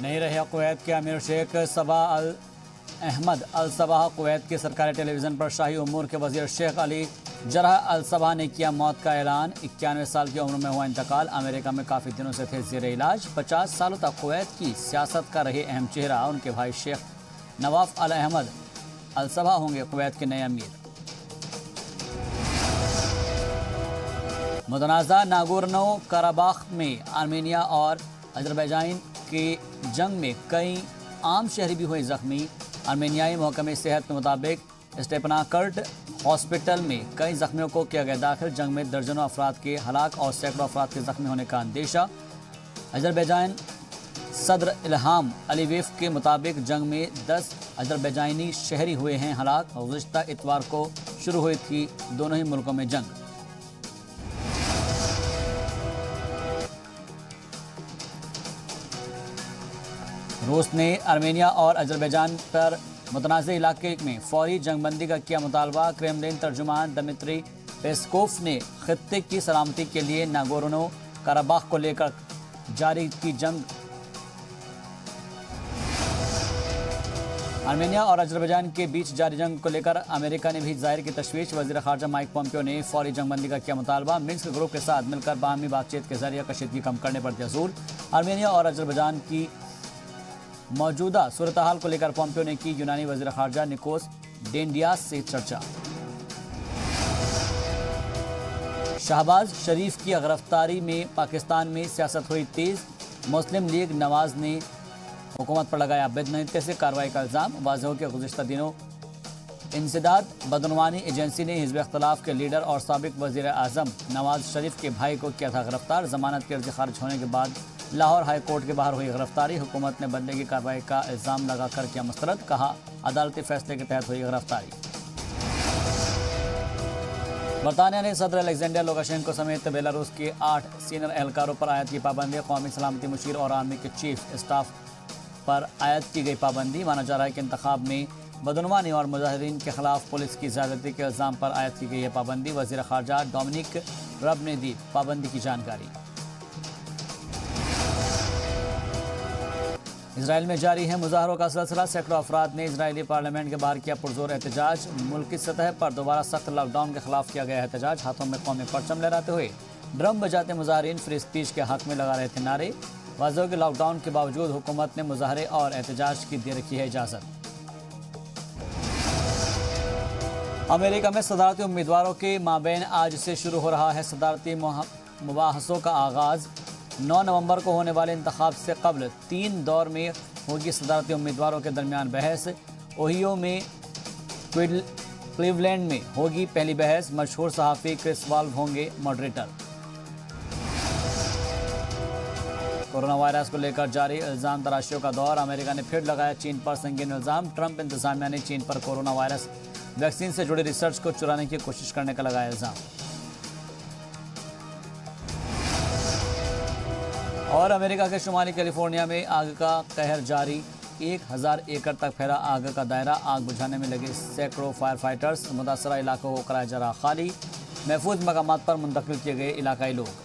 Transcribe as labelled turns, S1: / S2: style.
S1: नहीं रहे कुवैत के अमीर शेख सबा अल अहमद अल सबाह। कुवैत के सरकारी टेलीविज़न पर शाही उमूर के वज़ीर शेख अली जरह अल सबाह ने किया मौत का ऐलान। 91 साल की उम्र में हुआ इंतकाल। अमेरिका में काफ़ी दिनों से थे ज़ेर इलाज। 50 सालों तक कुवैत की सियासत का रहे अहम चेहरा उनके भाई शेख नवाफ अल अहमद अल सबाह होंगे कुवैत के नए अमीर। मुतनाज़ा नागोर्नो कराबाख में आर्मेनिया और अजरबैजान की जंग में कई आम शहरी भी हुए जख्मी। आर्मेनियाई महकमे सेहत के मुताबिक स्टेपनाकर्ट हॉस्पिटल में कई जख्मियों को किया गया दाखिल। जंग में दर्जनों अफराद के हलाक और सैकड़ों अफराद के जख्मी होने का अंदेशा। अजरबैजान सदर इल्हाम अलीवेफ के मुताबिक जंग में 10 अजरबैजानी शहरी हुए हैं हलाक। गुज़िश्ता इतवार को शुरू हुई थी दोनों ही मुल्कों में जंग। रूस ने आर्मेनिया और अजरबैजान पर मुतनाज़ इलाके में फौरी जंगबंदी का किया मुतालबा। क्रेमलिन तर्जुमान दमित्री पेस्कोव ने खित्ते की सलामती के लिए नागोर्नो कराबाख को लेकर जारी की जंग। आर्मेनिया और अजरबैजान के बीच जारी जंग को लेकर अमेरिका ने भी जाहिर की तशवीश। वज़ीर ख़ारजा माइक पोम्पियो ने फौरी जंगबंदी का किया मुतालबा। मिन्स्क ग्रुप के साथ मिलकर बाहमी बातचीत के जरिए कशीदगी कम करने पर दिया जोर। आर्मेनिया और अजरबैजान की मौजूदा सूरत हाल को लेकर पोम्पियो ने की यूनानी वज़ीर ख़ारजा निकोस डेंडियास से चर्चा। शहबाज शरीफ की गिरफ्तारी में पाकिस्तान में सियासत हुई तेज। मुस्लिम लीग नवाज ने हुकूमत पर लगाया बेदनीयती से कार्रवाई का इल्ज़ाम। वाज़ेह हो कि गुज़िश्ता दिनों इंसदाद बदनवानी एजेंसी ने हिज़्ब इख्तिलाफ के लीडर और साबिक वज़ीर आज़म नवाज शरीफ के भाई को किया था गिरफ्तार। जमानत की अर्जी खारिज होने के बाद लाहौर हाई कोर्ट के बाहर हुई गिरफ्तारी। हुकूमत ने बदले की कार्रवाई का इल्ज़ाम लगाकर किया मुस्तरद। कहा अदालती फैसले के तहत हुई गिरफ्तारी। बरतानिया ने सदर अलेक्जेंडर लुकाशेंको समेत बेलारूस के 8 सीनियर एहलकारों पर आयत की पाबंदी। कौमी सलामती मुशीर और आर्मी के चीफ स्टाफ पर आयत की गई पाबंदी। माना जा रहा है कि इंतखाब में बदनवानी और मुजाहिरीन के खिलाफ पुलिस की ज़्यादती के इल्ज़ाम पर आयत की गई है पाबंदी। वज़ीर ख़ारजा डोमिनिक रब ने दी पाबंदी की जानकारी। इसराइल में जारी है मुजाहरों का सिलसिला। सैकड़ों अफराद ने इजरायली पार्लियामेंट के बाहर किया पुरजोर एहतजाज। मुल्क की सतह पर दोबारा सख्त लॉकडाउन के खिलाफ किया गया एहतजाज। हाथों में कौमी परचम लहराते हुए ड्रम बजाते मुजाहरीन फ्री स्पीच के हक में लगा रहे थे नारे। वाज़ेह के लॉकडाउन के बावजूद हुकूमत ने मुजाहरे और एहतजाज की दे रखी है इजाज़त। अमेरिका में सदारती उम्मीदवारों के माबैन आज से शुरू हो रहा है सदारती मुबाहसों का आगाज़। 9 नवंबर को होने वाले इंतखाब से कबल 3 दौर में होगी सदारती उम्मीदवारों के दरमियान बहस। ओहियो में क्लीवलैंड में होगी पहली बहस। मशहूर सहाफ़ी क्रिस वाल्व होंगे मॉडरेटर। कोरोना वायरस को लेकर जारी इल्ज़ाम तराशियों का दौर। अमेरिका ने फिर लगाया चीन पर संगीन इल्ज़ाम। ट्रंप इंतज़ामिया ने चीन पर कोरोना वायरस वैक्सीन से जुड़ी रिसर्च को चुराने की कोशिश करने का लगाया इल्ज़ाम। और अमेरिका के शुमाली कैलिफोर्निया में आग का कहर जारी। 1000 एकड़ तक फैला आग का दायरा। आग बुझाने में लगे सैकड़ों फायर फाइटर्स। मुतासरा इलाकों को कराया जा रहा खाली। महफूज मकामात पर मुंतकिल किए गए इलाकाई लोग।